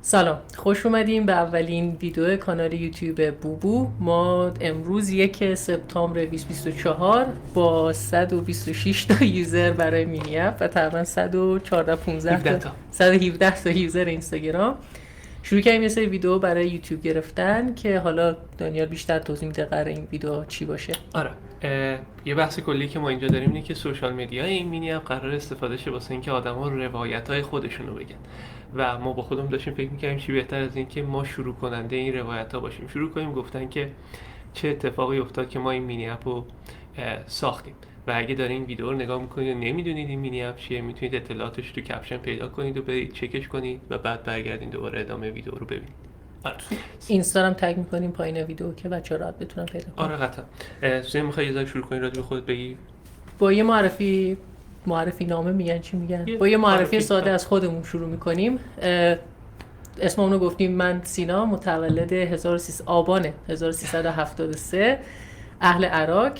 سلام، خوش اومدیم به اولین ویدیو کانال یوتیوب بوبو. ما امروز 1 سپتامبر 2024 با 126 تا یوزر برای مینی اپ و تقریبا 114 15 تا 117 تا یوزر اینستاگرام شروع کردیم یه سری ویدیو برای یوتیوب گرفتن که حالا دانیال بیشتر توضیح میده قرار این ویدیو چی باشه. آره، یه بحث کلی که ما اینجا داریم اینه که سوشال مدیا این مینی اپ قرار استفاده شه واسه اینکه آدما روایت‌های خودشونو بگن و ما با خودمون داشتیم فکر می‌کردیم چی بهتر از این که ما شروع کننده این روایت‌ها باشیم. شروع کنیم گفتن که چه اتفاقی افتاد که ما این مینی اپ رو ساختیم و اگه دارین این ویدیو رو نگاه می‌کنید و نمی‌دونید این مینی اپ چیه، می‌تونید اطلاعاتش تو کپشن پیدا کنید و برید چکش کنید و بعد برگردین دوباره ادامه ویدیو رو ببینید. اینستا هم تگ می‌کنیم پایین ویدیو که بچه‌ها راحت بتونن پیدا کنن. آره قطعا. سوی می‌خوای یه ذره شروع کنی راجع به خودت بگی؟ با یه معرفی نامه میگن چی میگن؟ با یه معرفی ساده از خودمون شروع میکنیم. اسممون رو گفتیم. من سینا، متولد آبان 1373، اهل عراق،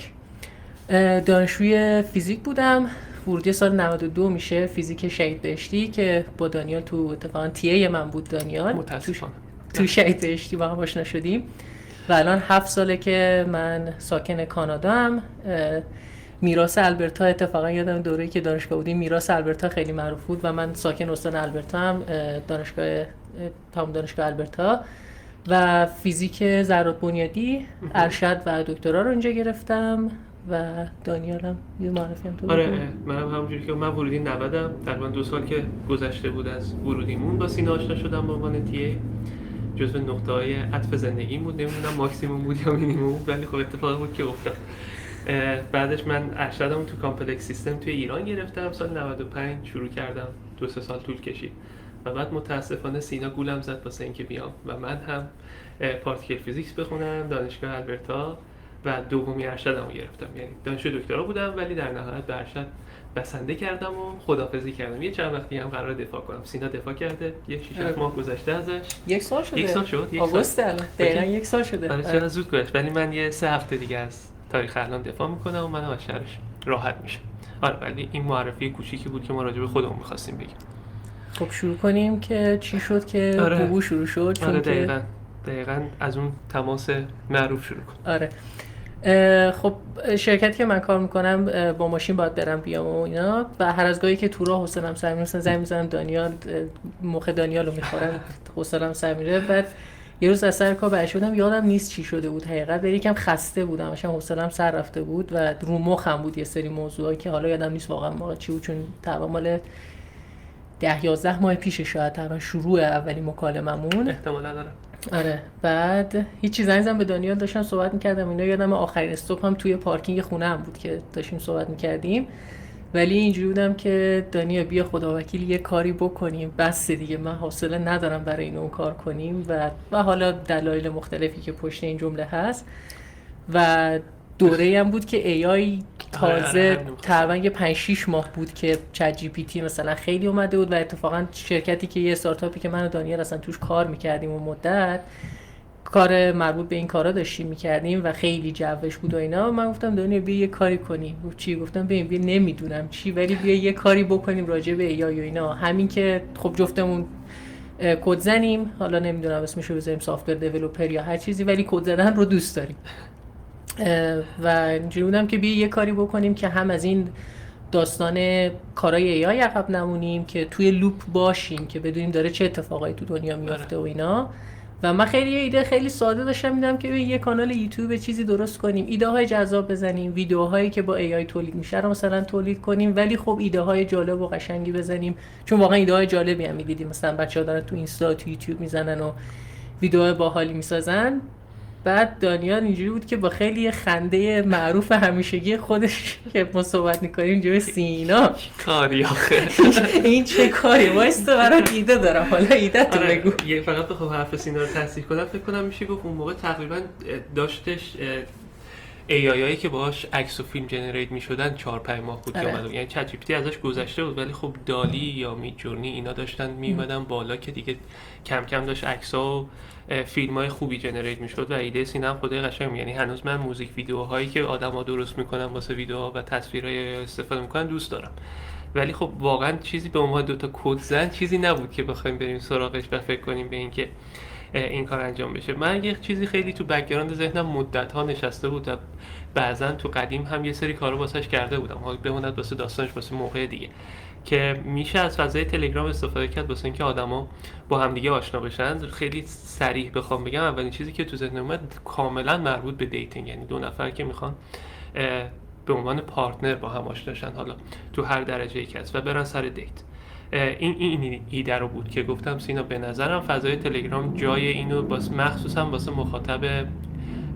دانشجوی فیزیک بودم. ورودی سال 92 میشه، فیزیک شهید بهشتی که با دانیال تو اتفاقا تیه من بود. دانیال متاسفانه تو شهید بهشتی با هم آشنا شدیم و الان 7 ساله که من ساکن کانادا ام. میراث البرتا، اتفاقا یادم دوره‌ای که دانشگاه بودیم میراث البرتا خیلی معروف بود و من ساکن استان البرتا هم، دانشگاه البرتا و فیزیک ذرات بنیادی ارشد و دکترا رو اینجا گرفتم. و دانیالم یه معرفی هم تو. آره، منم همونجوری که من ورودی 90م، تقریبا 2 سال که گذشته بود از ورودیمون با سینا آشنا شدم به عنوان تیه. جزو نقطه‌های عطف زندگی بود، نمیدونم ماکسیموم بود یا مینیموم، ولی خب اتفاقی بود که افتاد. بعدش من ارشدم تو کامپلکس سیستم توی ایران گرفتم، سال 95 شروع کردم، 2-3 سال طول کشید و بعد متاسفانه سینا گولم زد واسه اینکه بیام و من هم پارتیکل فیزیکس بخونم دانشگاه البرتا و دومی ارشدمو گرفتم. یعنی دانشجو دکترا بودم ولی در نهایت به ارشد بسنده کردم و خداحافظی کردم. یه چند وقتی هم قرار دفاع کنم. سینا دفاع کرده، یه 6 ماه گذشته ازش. 1 سال شده. 1 سال شد. آگوست الان دقیقاً 1 سال شده. آره چرا زود گذشت، ولی من یه 3 هفته دیگه از تاریخ الان دفاع میکنم و منم از شرش راحت میشم. آره، ولی این معرفی کوچیکی بود که ما راجع به خودمون می‌خواستیم بگیم. خب شروع کنیم که چی شد که بوبو شروع شد. آره دقیقاً از اون تماس معروف شروع کن. آره خب شرکتی که من کار میکنم با ماشین باید برم بیام و اینا و هر از گاهی که تو راه حوصله‌ام سر میره مثلا زنگ میزنم دانیال، مخ دانیالو میخورم، حوصله‌ام سر میره. بعد یه روز از سر کار برگشته بودم، یادم نیست چی شده بود حقیقت، ولی یکم خسته بودم، مثلا حوصله‌ام سر رفته بود و رو مخم بود یه سری موضوعایی که حالا یادم نیست واقعا موقع چی بود، چون تقریبا مال 10-11 ماه پیش شاید تقریبا شروع اولی مکالممون احتمالاً داره. آره بعد هیچی زنگ زدم به دانیال، داشتم صحبت می‌کردم اینا. یادم آخرین استاپ هم توی پارکینگ خونه‌ام بود که داشتیم صحبت می‌کردیم، ولی اینجوری بودم که دانیال بیا خداوکیل یه کاری بکنیم، بس دیگه من حوصله ندارم برای این اون کار کنیم و حالا دلایل مختلفی که پشت این جمله هست. و دوره‌ای هم بود که AI تازه تقریبا یه 5-6 ماه بود که چت جی پی تی مثلا خیلی اومده بود و اتفاقا شرکتی که یه استارتاپی که من و دانیال اصلا توش کار میکردیم و مدت کار مربوط به این کارا داشتیم میکردیم و خیلی جوش بود و اینا. من گفتم دانیال بیا یه کاری کنیم. چی؟ گفتم بیا نمیدونم چی، ولی بیا یه کاری بکنیم راجع به AI و اینا. همین که خب جفتمون کد زنیم، حالا نمیدونم اسمشو بذاریم سافت‌ور دیولپر یا هر چیزی، ولی کد زدن رو دوست داریم و اینجوری بودم که بیا یه کاری بکنیم که هم از این داستان کارهای AI عقب نمونیم، که توی لوپ باشیم که بدونیم داره چه اتفاقایی تو دنیا میفته و اینا. و من خیلی ایده خیلی ساده داشتم میدم که یه کانال یوتیوب چیزی درست کنیم، ایده های جذاب بزنیم، ویدیوهایی که با AI تولید میشه رو مثلا تولید کنیم، ولی خب ایده های جالب و قشنگی بزنیم، چون واقعا ایده های جالبی هم میدیدیم. مثلا بچه‌ها دارن تو اینستا تو یوتیوب میزنن و ویدیوهای باحالی میسازن. بعد دانیال اینجوری بود که با خیلی خنده معروف همیشگی خودش که ما صحبت می‌کنیم جو سینا کاری آخه این چه کاری؟ وایستا برات ایده دارم، حالا ایده تو بگو. یه فقط بخوام حرف سینا رو تصحیح کنم، فکر کنم میشه گفت اون موقع تقریبا داشتش AI که باهاش عکس و فیلم جنریت میشدن 4-5 ماه بود که اومد. یعنی چت جی پی تی ازش گذشته بود ولی خب دالی یا میدجورنی اینا داشتن میومدن بالا که دیگه کم کم داشت عکس‌ها و فیلم‌های خوبی جنریت میشد و ایده سینا هم خدای قشنگ. یعنی هنوز من موزیک ویدیوهایی که آدما درست میکنن واسه ویدیوها و تصویرهای استفاده میکنن دوست دارم. ولی خب واقعا چیزی به عنوان دوتا کد زن چیزی نبود که بخوایم بریم سراغش و فکر کنیم به اینکه این کار انجام بشه. من یه چیزی خیلی تو بک‌گراند ذهنم مدت ها نشسته بود و بعضا تو قدیم هم یه سری کارو واسش کرده بودم، حالا بموند واسه داستانش واسه موقع دیگه، که میشه از فضای تلگرام استفاده کرد واسه اینکه آدما با همدیگه آشنا بشن. خیلی صریح بخوام بگم، اولین چیزی که تو ذهنم اومد کاملا مربوط به دیتینگ، یعنی دو نفر که میخوان به عنوان پارتنر با هم آشنا شن، حالا تو هر درجه‌ای که هست، و برن سر دیت. این ایده رو بود که گفتم سینا به نظرم فضای تلگرام جای اینو مخصوصا واسه مخاطب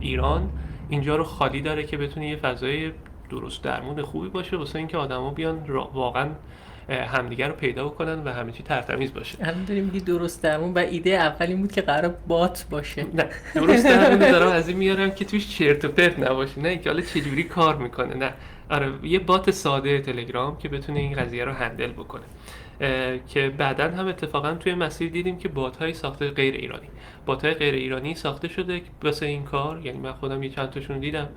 ایران اینجا رو خالی داره که بتونه یه فضای درست درمون خوبی باشه واسه اینکه آدما بیان واقعا همدیگر رو پیدا بکنن و همه چی ترتمیز باشه. همین داریم میگی درست درمون، و ایده اول این بود که قرار بات باشه. نه درست درمون دارم از این میارم که توش چرت و پرت نباشه، نه اینکه حالا چجوری کار میکنه، نه آره یه بات ساده تلگرام که بتونه این قضیه رو هندل بکنه. که بعداً هم اتفاقا توی مسیر دیدیم که بات‌های ساخته غیر ایرانی، بات‌های غیر ایرانی ساخته شده واسه این کار، یعنی من خودم یه چند تاشون دیدم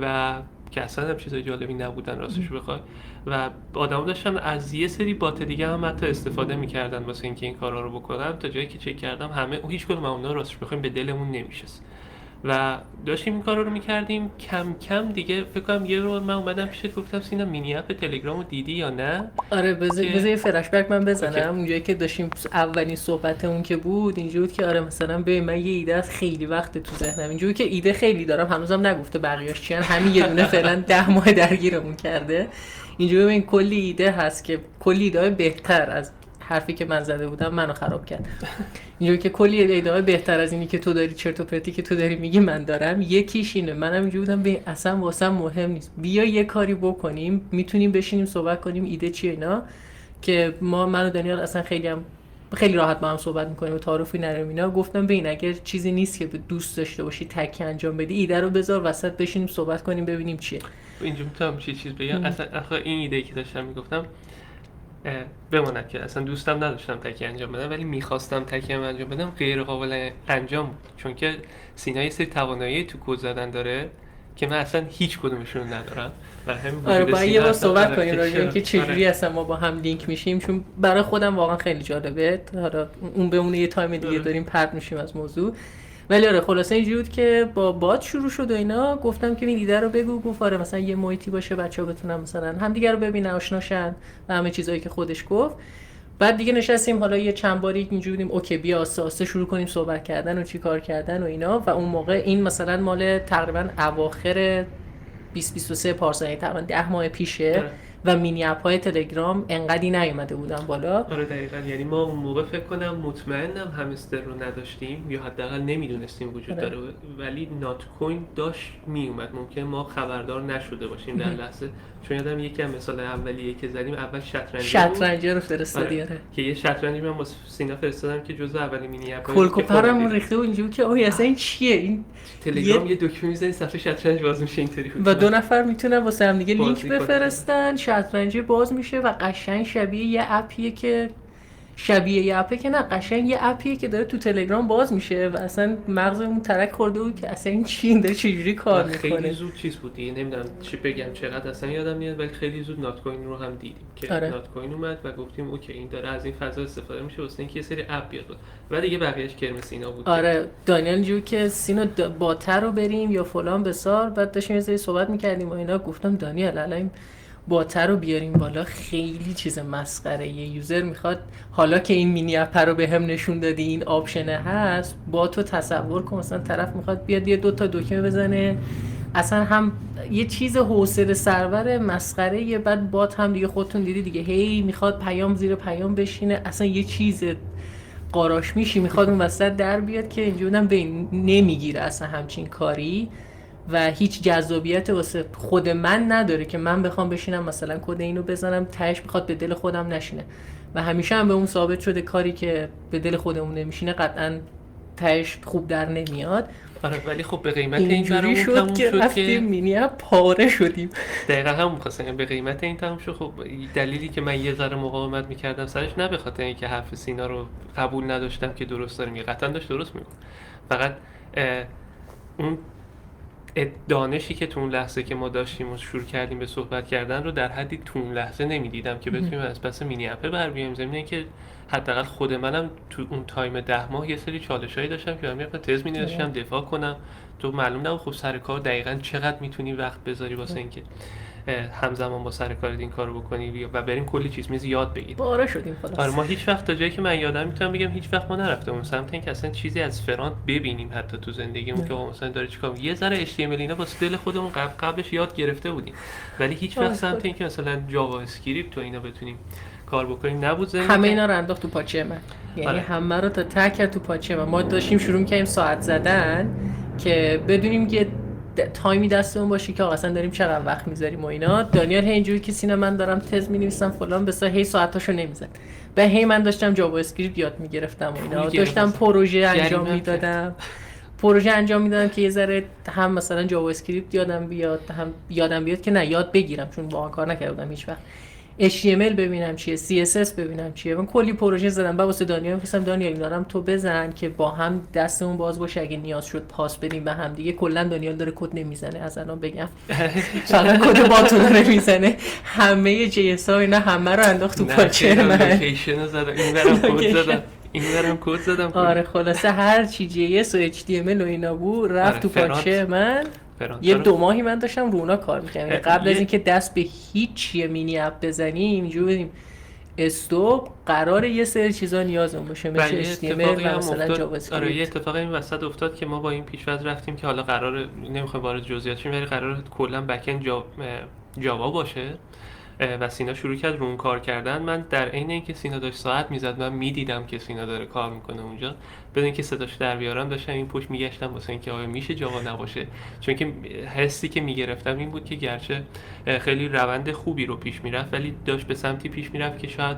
و که اصلا هم چیزای جالبی نبودن راستش بخوای، و آدم‌ها داشتن از یه سری بات دیگه هم حتی استفاده می‌کردن واسه اینکه این کارا رو بکنن، تا جایی که چک کردم همه هیچ کدوم اونها راستش بخوایم به دلمون نمیشست و داشتیم این کارا رو می‌کردیم. کم کم دیگه فکر کنم یه رو من اومدم پیشت گفتم سینا مینی اپ تلگرامو دیدی یا نه؟ آره بذار یه فلش بک من بزنم. اونجایی که داشتیم اولین صحبتمون که بود اینجوری بود که آره مثلا ببین من یه ایده از خیلی وقت تو ذهنم، اینجوری که ایده خیلی دارم هنوزم نگفته بقیه‌اش چیان، همین یه دونه فعلا 10 ماه درگیرمون کرده. اینجوری ببین کلی ایده هست که کلی ایده بهتر از حرفی که من زده بودم منو خراب کرد. اینجوری که کلی ایده بهتر از اینی که تو داری چرت و پرتی که تو داری میگی من دارم. یکیش اینه، منم اینجوری بودم ببین اصلا واسم مهم نیست، بیا یه کاری بکنیم، میتونیم بشینیم صحبت کنیم ایده چیه اینا، که من و دانیال اصلا خیلی راحت با هم صحبت میکنیم و تعارفی نداریم اینا. گفتم ببین اگر چیزی نیست که دوست داشته باشی تکی انجام بدی، ایده رو بذار وسط بشینیم صحبت کنیم ببینیم چیه. اینجا میتونم چیز بگم؟ اصلا این ایده که داشتم میگفتم بماند که اصلا دوستم نداشتم تکی انجام بدم، ولی میخواستم تکی انجام بدم، غیر قابل انجام بود، چون که سینا یه سری توانایی تو کد زدن داره که من اصلا هیچ کدومشون ندارم و همین آره باید یه بار صحبت کنیم راجع به اینکه چجوری آره. اصلا ما با هم لینک میشیم، چون برای خودم واقعا خیلی جالبه. حالا اون بمونه یه تایم دیگه داریم پرت میشیم از موضوع. ولی آره خلاصه اینجوری بود که با بات شروع شد و اینا. گفتم که این ایده رو بگو، گفت آره مثلا یه محیطی باشه بچه‌ها بتونن مثلا همدیگه رو ببینن آشناشن و همه چیزایی که خودش گفت. بعد دیگه نشستیم حالا یه چند باری اینجوری بودیم اوکی بیا آسته آسته شروع کنیم صحبت کردن و چی کار کردن و اینا. و اون موقع این مثلا مال تقریبا اواخر 2023 پارسال، تقریبا 10 ماه پیشه و مینی اپ های تلگرام انقدی نیومده بودن بالا. آره دقیقاً، یعنی ما اون موقع فکر کنم مطمئنم همستر رو نداشتیم یا حداقل نمیدونستیم وجود داره، ولی نات کوین داشت میومد. ممکن ما خبردار نشده باشیم در لحظه، چون یادم یکی از مثال اولیه که زدیم اول شطرنج رو فرستادی. آره که یه شطرنجی من واسه سینا فرستادم که جزء اولین مینی اپ کلکوپرمون ریخته بود اینجوری که اوه اصلا این چیه، این تلگرام یه دکمه میزنی صفحه شطرنج باز میشه اینطوری بود و دو نفر میتونن واسه هم دیگه لینک بفرستن، شطرنج باز میشه و قشنگ شبیه یه اپیه که نه قشنگ یه اپیه که داره تو تلگرام باز میشه و اصلا مغزمون ترک خورده بود که اصلا این چی داره چجوری کار میکنه. خیلی زود چیز بود دیگه، نمیدونم چی بگم چقدر اصلا یادم میاد، ولی خیلی زود نات کوین رو هم دیدیم که نات کوین اومد و گفتیم اوکی این داره از این فضا استفاده میشه واسه اینکه یه سری اپ بیاد و دیگه بقیه‌اش کرم سینا بود. آره دانیال جو که سینا باتر رو بریم یا فلان بسار، بعد داشتیم یه سری صحبت میکردیم و اینا. گفتم دانیال الان باتر رو بیاریم بالا خیلی چیز مسخره، یه یوزر میخواد حالا که این مینی اپ رو به هم نشون دادی این آپشنه هست، باتو تصور کن مثلا طرف میخواد بیاد یه دوتا دکمه بزنه، اصلا هم یه چیز حوصله سرور مسخره یه، بعد بات هم دیگه خودتون دیدی دیگه هی میخواد پیام زیر پیام بشینه، اصلا یه چیز قاراش میشی میخواد اون وسط در بیاد که اینجوریام ببین نمیگیره اصلا همچین کاری و هیچ جذابیت واسه خود من نداره که من بخوام بشینم مثلا کد اینو بزنم تهش بخواد به دل خودم نشینه و همیشه هم به اون ثابت شده کاری که به دل خودمون نمیشینه قطعا تهش خوب در نمیاد. آره ولی خب به قیمت این برامون شد که رفتیم مینی اپ پاره شدیم. دقیقاً هم می‌خواستم به قیمت این تموم شد. خب دلیلی که من یه ذره مقاومت می‌کردم سرش نه به خاطر اینکه حرف سینا رو قبول نداشتم که درست داره میگه، قطعا داشت درست میگه، فقط اون دانشی که تو اون لحظه که ما داشتیم و شروع کردیم به صحبت کردن رو در حدی تو اون لحظه نمیدیدم که بتونیم از پس مینی اپه بر بیایم. ضمن که حداقل خود منم تو اون تایم 10 ماه یه سری چالشایی داشتم که من میرفتم تز می‌نوشتم دفاع کنم، تو معلوم نبود خب سر کار دقیقاً چقدر میتونی وقت بذاری واسه اینکه همزمان با سر کارت این کارو بکنی و بریم کلی چیز میز یاد بگیریم. باره شدیم خلاص. آره ما هیچ وقت تا جایی که من یادم میتونم بگم هیچ وقت ما نرفتیم اون سمت اینکه اصلا چیزی از فرانت ببینیم حتی تو زندگیمون که مثلا داره چیکار یه ذره HTML اینا واسه دل خودمون قبلش یاد گرفته بودیم، ولی هیچ وقت سمت اینکه مثلا جاوا اسکریپت و اینا بتونیم کار بکنیم نبود. همه اینا رو انداخت تو پاچه من، یعنی آره. همه رو تا ته کرد تو پاچه من. ما داشتیم شروع کردیم ساعت زدن که بدونیم که تایمی دستمون باشه که اصلا داریم چقدر وقت میذاریم و اینا. دانیال اینجوری که سینا من دارم تز مینویسم فلان بسا هی ساعتاشو نمیزد، به هی من داشتم جاوا اسکریپت یاد میگرفتم و اینا، داشتم پروژه انجام میدادم که یه ذره هم مثلا جاوا اسکریپت یادم بیاد که نه یاد بگیرم، چون واقعا کار نکرده بودم هیچ وقت. HTML ببینم چیه، CSS ببینم چیه. من کلی پروژه زدم بعد واسه دانیال می‌خواستم دانیال اینا رو تو بزن که با هم دستمون باز باشه اگه نیاز شد پاس بدیم به هم دیگه. کلا دانیال داره کد نمیزنه از الان بگم، فقط کد باتو داره میزنه. همه JS ها اینا همه رو انداخت تو پاچه من. لوکیشن زدم اینورم کد زدم. آره خلاصه هر چی JS و HTML و اینا بود رفت تو پاچه من. یه 2 ماهی من داشتم رو اونا کار می‌کردم قبل از اینکه دست به هیچ مینی اپ بزنیم. اینجوری بودیم استوب قراره یه سری چیزا نیازمون باشه مثل HTML و مثلا جاوا اسکریپت. آره یه اتفاقی این وسط افتاد که ما با این پیش‌فرض رفتیم که حالا قراره نمی‌خوایم وارد جزئیات شیم ولی قراره کلا بک‌اند جاوا باشه و سینا شروع کرد رو اون کار کردن. من در عین اینکه سینا داشت ساعت میزد من میدیدم که سینا داره کار میکنه اونجا، بدون اینکه صداش در بیارم داشتم این پشت میگشتم واسه اینکه آیا میشه جاوا نباشه، چون که حسی که میگرفتم این بود که گرچه خیلی روند خوبی رو پیش میرفت ولی داشت به سمتی پیش میرفت که شاید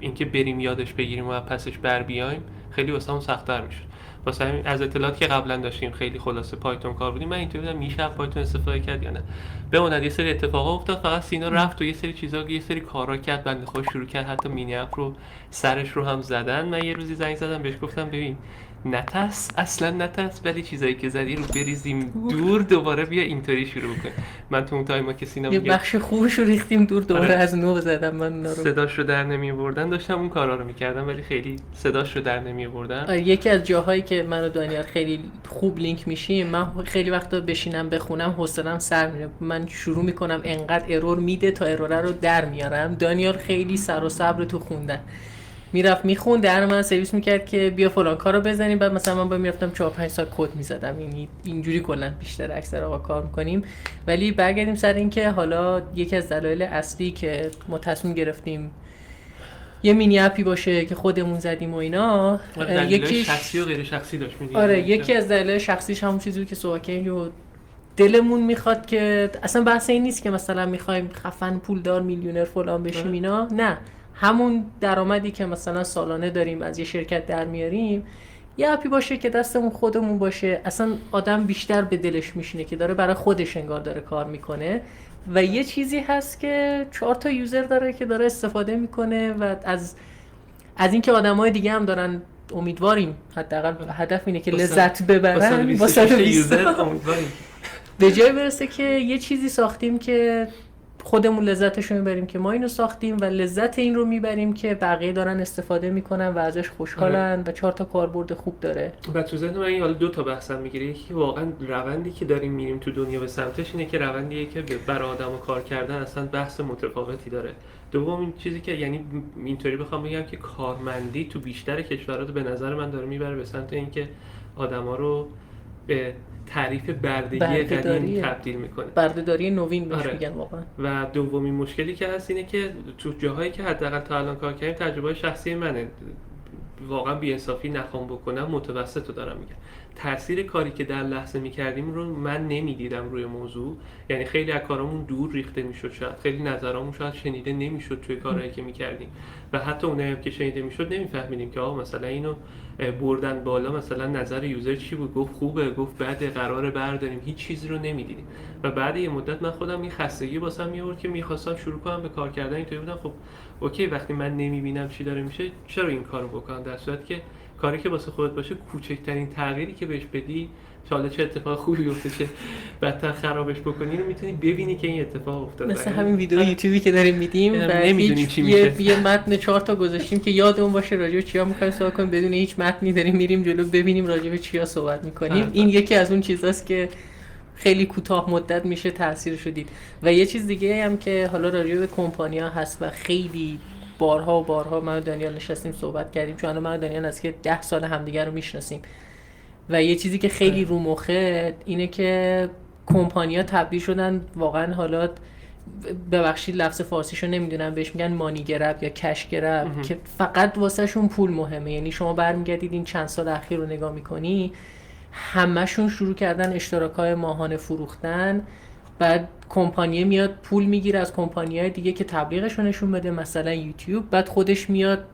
اینکه بریم یادش بگیریم و پسش بر بیایم خیلی واسمون سخت‌تر میشد. واسه همین از اطلاعاتی که قبلا داشتیم خیلی خلاصه پایتون کار بودیم. من اینطوری بودم میشه پایتون استفاده کرد یا نه. بموند یه سری اتفاقا افتاد، فقط سینا رفت و یه سری چیزا یه سری کارا کرد، بنده خدا شروع کرد حتی مینی اپ رو سرش رو هم زدن. من یه روزی زنگ زدم بهش گفتم ببین نترس، اصلا نترس، ولی چیزایی که زدی رو بریزیم دور دوباره بیا اینطوری شروع کنیم. من تو اون تایما که سینا یه بخش خوبش رو ریختیم دور دوباره از نو زدم من اونا رو. صداش رو در نمی‌آوردن، داشتم اون کارا رو می‌کردم ولی خیلی صداش رو در نمی‌آوردن. یکی از جاهایی که من و دانیال خیلی خوب لینک میشیم، من خیلی وقتا بشینم بخونم حوصله‌ام سر میره، من شروع میکنم انقدر ارور میده تا ارور رو در میارم. دانیال خیلی سر و صبر تو خوندن، میرفت میخوند در من سرویس میکرد که بیا فلان کارو بزنیم، بعد مثلا من با میرفتم 4-5 ساعت کد میزدم. یعنی اینجوری کلا بیشتر اکثر آقا کار میکنیم. ولی برگردیم سر این که حالا یکی از دلایل اصلی که ما تصمیم گرفتیم یه مینی اپی باشه که خودمون زدیم و اینا، یکی شخصی و غیر شخصی داشت میگه. آره یکی از دلایل شخصیش همون چیزی که صحبت کردیم، دلمون میخواد که اصلا بحث این نیست که مثلا میخوایم خفن پولدار میلیونر فلان بشیم اینا، نه، همون درآمدی که مثلا سالانه داریم از یه شرکت در میاریم یه اپی باشه که دستمون خودمون باشه. اصلا آدم بیشتر به دلش میشینه که داره برای خودش انگار داره کار میکنه و یه چیزی هست که 4 تا یوزر داره که داره استفاده میکنه و از اینکه آدمای دیگه هم دارن، امیدواریم حداقل هدف اینه که لذت ببرن با 120 امیدواریم به جای برسه که یه چیزی ساختیم که خودمون لذتشو میبریم که ما اینو ساختیم و لذت این رو میبریم که بقیه دارن استفاده میکنن و ازش خوشحالن و 4 تا کاربرد خوب داره. و تو ذهن من این حالا 2 تا بحثم میگیره. یکی واقعا روندی که داریم میریم تو دنیا به سمتش اینه که روندیه که برای آدمو کار کردن اصلا بحث متفاوتی داره. دوم این چیزی که یعنی اینطوری بخوام بگم که کارمندی تو بیشتر کشورها به نظر من داره میبره به سمت اینکه آدما رو به تعریف بردگی قدیم تبدیل میکنه، بردهداری نوین بهش میگن واقعا. و دومین مشکلی که هست اینه که تو جاهایی که حداقل تا الان کار کردیم، تجربه شخصی منه، واقعا بی‌انصافی نخوام بکنم، متوسط رو دارم میگم، تاثیر کاری که در لحظه میکردیم رو من نمیدیدم روی موضوع. یعنی خیلی از کارامون دور ریخته میشد، شاید خیلی نظرامون شاید شنیده نمیشد توی کارهایی که میکردیم و حتی اونایی که شنیده میشد نمیفهمیدیم که آقا مثلا اینو بردن بالا، مثلا نظر یوزر چی بود، گفت خوبه، گفت بده، قراره برداریم، هیچ چیزی رو نمیدیدیم. و بعد یه مدت من خودم این خستگی واسم میآورد که میخواستم شروع کنم به کار کردن. اینطوری بودم خب اوکی وقتی من نمیبینم چی داره میشه چرا این کارو بکنم، در صورتی که کاری که واسه خودت باشه کوچکترین تغییری که بهش بدی حالا چه اتفاق خوبی بیفته چه بدتر خرابش بکنی رو میتونی ببینی که این اتفاق افتاده. مثل همین ویدیو یوتیوبی که داریم میدیم و نمیدونیم چی میشه، یه متن 4 تا گذاشتیم که یادمون باشه راجع به چیا می‌خوایم صحبت کنیم، بدون هیچ متنی داریم میریم جلو ببینیم راجع به چیا صحبت می‌کنیم. این یکی از اون چیزاست که خیلی کوتاه مدت میشه تاثیرشو دید. و یه چیز دیگه هم که حالا راجع به کمپانی‌ها هست و خیلی بارها و بارها من و دانیال نشستیم صحبت کردیم، چون من و دانیال از که 10 سال همدیگه رو میشناسیم و یه چیزی که خیلی رو مخه اینه که کمپانی‌ها تبدیل شدن واقعا، حالا ببخشید لفظ فارسیشو نمیدونم بهش میگن مانی گرب یا کش گرب، که فقط واسه شون پول مهمه. یعنی شما برمیگردید این چند سال اخیر رو نگاه میکنی، همشون شروع کردن اشتراک‌های ماهانه فروختن، بعد کمپانی میاد پول میگیره از کمپانی‌های دیگه که تبلیغش رو نشون بده، مثلا یوتیوب، بعد خودش میاد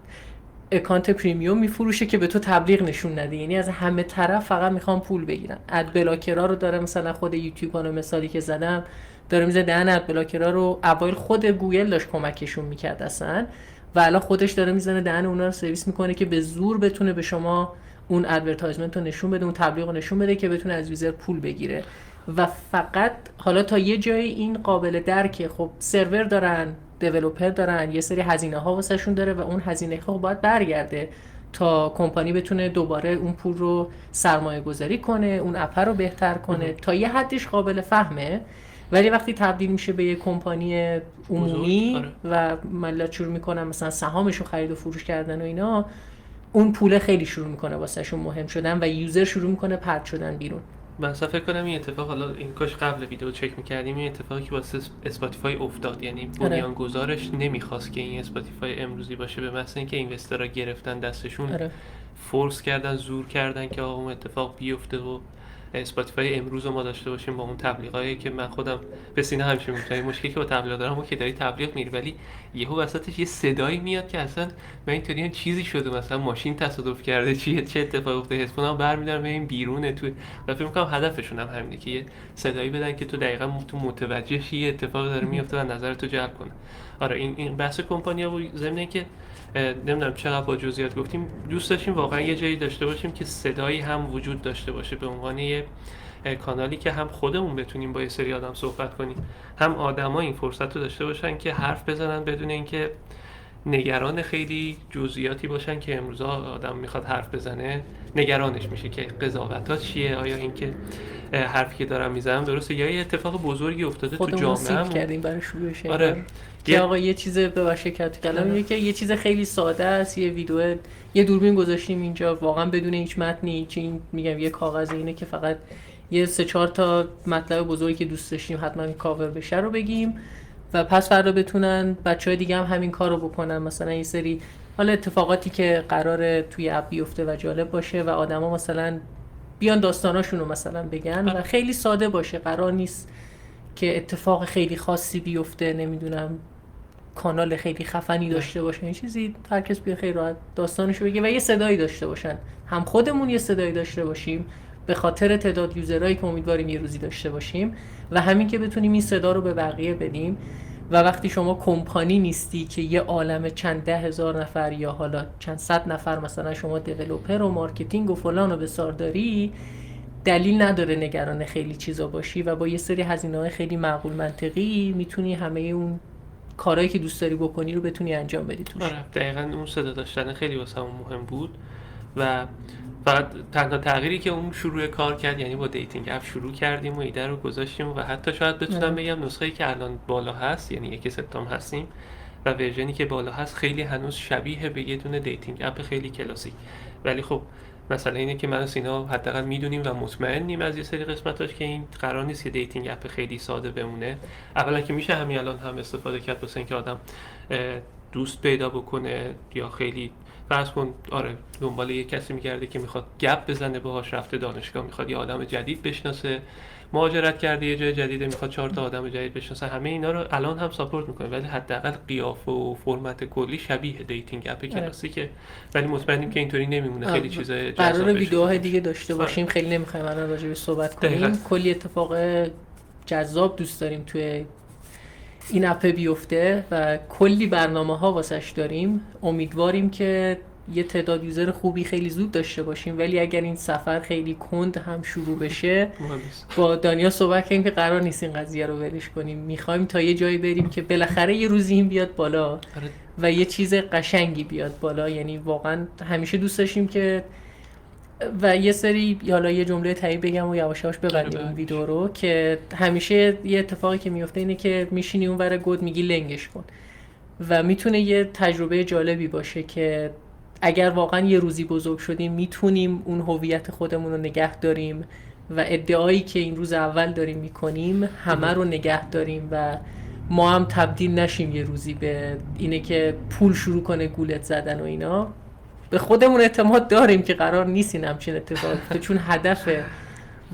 اکانت پریمیوم میفروشه که به تو تبلیغ نشون نده. یعنی از همه طرف فقط میخوام پول بگیرن. اد بلاکرها رو داره، مثلا خود یوتیوب ها مثالی که زدم داره میزه دهن اد بلاکرها رو، اوایل خود گوگل داشت کمکشون میکرد اصلا و الان خودش داره میزنه دهن اونا رو سرویس میکنه که به زور بتونه به شما اون ادورتایزمنت رو نشون بده، اون تبلیغ رو نشون بده که بتونه از یوزر پول بگیره. و فقط حالا تا یه جای این قابل درکه، خب سرور دارن، دیولپر دارن، یه سری هزینه ها واسهشون داره و اون هزینه ها باید برگرده تا کمپانی بتونه دوباره اون پول رو سرمایه گذاری کنه، اون اپ رو بهتر کنه. تا یه حدش قابل فهمه، ولی وقتی تبدیل میشه به یه کمپانی عمومی و ملت شروع میکنن مثلا سهامش رو خرید و فروش کردن و اینا، اون پول خیلی شروع میکنه واسهشون مهم شدن و یوزر شروع میکنه پرت شدن بیرون. من فکر کنم این اتفاق، حالا این کاش قبل ویدیو چک می‌کردیم، این اتفاقی که واسه اسپاتیفای افتاد، یعنی بنیانگذارش نمیخواست که این اسپاتیفای امروزی باشه، به محض اینکه اینوسترها گرفتن دستشون، فورس کردن، زور کردن که آقا اون اتفاق بیفته و اسپاتیفای امروز رو ما داشته باشیم با اون تبلیغایی که من خودم به سینه همیشه میگم مشکلی که با تبلیغ دارم اون که داری تبلیغ میری ولی یهو وسطش یه صدایی میاد که اصلا من اینطوری چیزی شده، مثلا ماشین تصادف کرده، چه اتفاقی افتاده، هدفونم برمی‌دارم این بیرونه تو، و فکر می‌کنم هدفشون هم همینه که یه صدایی بدن که تو دقیقاً تو متوجه شی یه اتفاقی داره میفته و نظرتو جلب کنه. آره این بحث کمپانی‌ها و ضمن اینکه نمیدونم چقدر با جزئیات گفتیم، دوست داشتیم واقعا یه جایی داشته باشیم که صدایی هم وجود داشته باشه به عنوان یه کانالی که هم خودمون بتونیم با یه سری آدم صحبت کنیم، هم آدما این فرصت رو داشته باشن که حرف بزنن بدون اینکه نگران خیلی جزئیاتی باشن که امروزا آدم میخواد حرف بزنه نگرانش میشه که قضاوتات چیه، آیا اینکه حرفی که دارم میزنم درسته یا یه اتفاق بزرگی افتاده تو جامعه کردیم برای شروعش. آره که آقا یه چیز ببخشید کلام میگه که یه چیز خیلی ساده است، یه ویدیو، یه دوربین گذاشتیم اینجا واقعا بدون هیچ متنی، چی میگم یه کاغذ اینه که فقط یه 3-4 تا مطلب بزرگی که دوست داشتیم حتما کاور بشه رو بگیم و پس فردا بتونن بچهای دیگه هم همین کارو بکنن. مثلا یه سری حالا اتفاقاتی که قراره توی اپ بیفته و جالب باشه و آدما مثلا بیان داستاناشون رو مثلا بگن و خیلی ساده باشه، قرار نیست که اتفاق خیلی خاصی بیفته، نمیدونم کانال خیلی خفنی داشته باشه، این چیزی هر کس بیا خیلی راحت داستانشو بگه و یه صدایی داشته باشن، هم خودمون یه صدایی داشته باشیم به خاطر تعداد یوزرایی که امیدواریم یه روزی داشته باشیم و همین که بتونیم این صدا رو به بقیه بدیم. و وقتی شما کمپانی نیستی که یه عالمه چند 10,000 نفر یا حالا چند صد نفر مثلا شما دیولپر و مارکتینگ و فلان و بسار داری، دلیل نداره نگران خیلی چیزا باشی و با یه سری هزینه‌های خیلی معقول منطقی میتونی همه اون کارهایی که دوست داری بکنی رو بتونی انجام بدی توش. آره دقیقاً اون صدا داشتن خیلی واسمون مهم بود و فقط تنها تغییری که اون شروع کار کرد یعنی با دیتینگ اپ شروع کردیم و ایده رو گذاشتیم و حتی شاید بتونم بگم نسخه‌ای که الان بالا هست یعنی 1 سپتامبر هستیم و ورژنی که بالا هست خیلی هنوز شبیه به یه دونه دیتینگ اپ خیلی کلاسیک، ولی خب مثلا اینه که من و سینا حداقل میدونیم و مطمئنیم از یه سری قسمتاش که این قرار نیست که دیتینگ اپ خیلی ساده بمونه. اولا که میشه همین الان هم استفاده کرد واسه اینکه آدم دوست پیدا بکنه یا خیلی فرض کن آره دنبال یه کسی میگرده که میخواد گپ بزنه باهاش، رفته دانشگاه میخواد یه آدم جدید بشناسه، مهاجرت کرده یه جای جدیده میخواد 4 تا آدم جدید بشناسه، همه اینا رو الان هم ساپورت میکنه ولی حداقل قیافه و فرمت کلی شبیه دیتینگ اپ کلاسیکه، ولی مطمئنیم که اینطوری نمیمونه، خیلی چیزای جذاب قراره ویدیوهای دیگه داشته باشیم، خیلی نمیخوایم الان راجع به صحبت کنیم. کلی اتفاق جذاب دوست داریم توی این اپ بیفته و کلی برنامه‌ها واسش داریم. امیدواریم که یه تعداد یوزر خوبی خیلی زود داشته باشیم، ولی اگر این سفر خیلی کند هم شروع بشه با دانیا صحبت کردیم که قرار نیست این قضیه رو ولش کنیم. میخوایم تا یه جایی بریم که بالاخره یه روزی این بیاد بالا و یه چیز قشنگی بیاد بالا. یعنی واقعا همیشه دوست داشتیم که و یه سری حالا یه جمله تایی بگم و یواش یواش ببندیم این ویدیو رو، که همیشه یه اتفاقی که میفته اینه که میشینی اون ور گود میگی لنگش کن و میتونه یه تجربه جالبی باشه که اگر واقعا یه روزی بزرگ شدیم میتونیم اون هویت خودمون رو نگه داریم و ادعایی که این روز اول داریم میکنیم همه رو نگه داریم و ما هم تبدیل نشیم یه روزی به اینه که پول شروع کنه گولت زدن و اینا. به خودمون اعتماد داریم که قرار نیست این همچین اتفاقی بیفته، چون هدف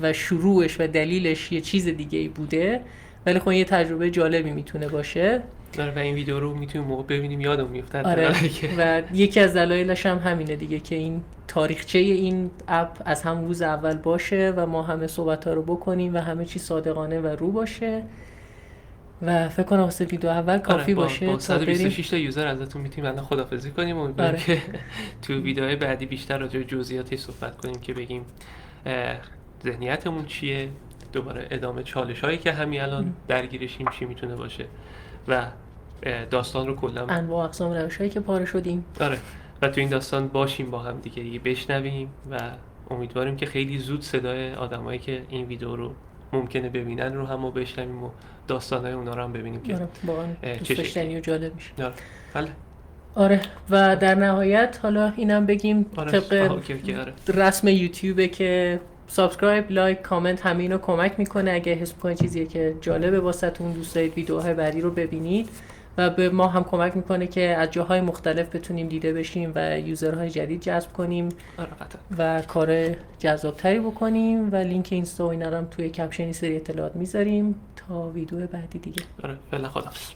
و شروعش و دلیلش یه چیز دیگه ای بوده، ولی خب یه تجربه جالبی میتونه باشه. و این ویدیو رو میتونیم موقع ببینیم یادمون میفته. آره. و یکی از دلایلش هم همینه دیگه که این تاریخچه این اپ از هم روز اول باشه و ما همه صحبت‌ها رو بکنیم و همه چی صادقانه و رو باشه و فکر کنم واسه ویدیو اول کافی باشه. با 126 تا یوزر ازتون میتونیم الان خداحافظی کنیم و امیدوارم که تو ویدیوهای بعدی بیشتر راجع به جزئیاتش صحبت کنیم که بگیم ذهنیتمون چیه، دوباره ادامه چالش‌هایی که همین الان درگیرشیم چی میتونه باشه و داستان رو کلا انواع اقسام روش‌هایی که پاره شدیم. آره و تو این داستان باشیم با هم دیگه بشنویم و امیدواریم که خیلی زود صدای آدمایی که این ویدیو رو ممکنه ببینن رو هم بشنویم و داستانای اونا رو هم ببینیم که واقعا دوست داشتنی و جالب میشه. بله. آره و در نهایت حالا اینم بگیم طبق رسم یوتیوبه که سابسکرایب، لایک، کامنت همه اینو کمک میکنه. اگه حس میکنید چیزیه که جالبه واسهتون، دوست دارید ویدیوهای بعدی رو ببینید و به ما هم کمک میکنه که از جاهای مختلف بتونیم دیده بشیم و یوزرهای جدید جذب کنیم و کار جذابتری بکنیم و لینک اینستا و اینا رو هم توی کپشن سری اطلاعات میذاریم تا ویدیو بعدی دیگه. آره فعلا خداحافظ.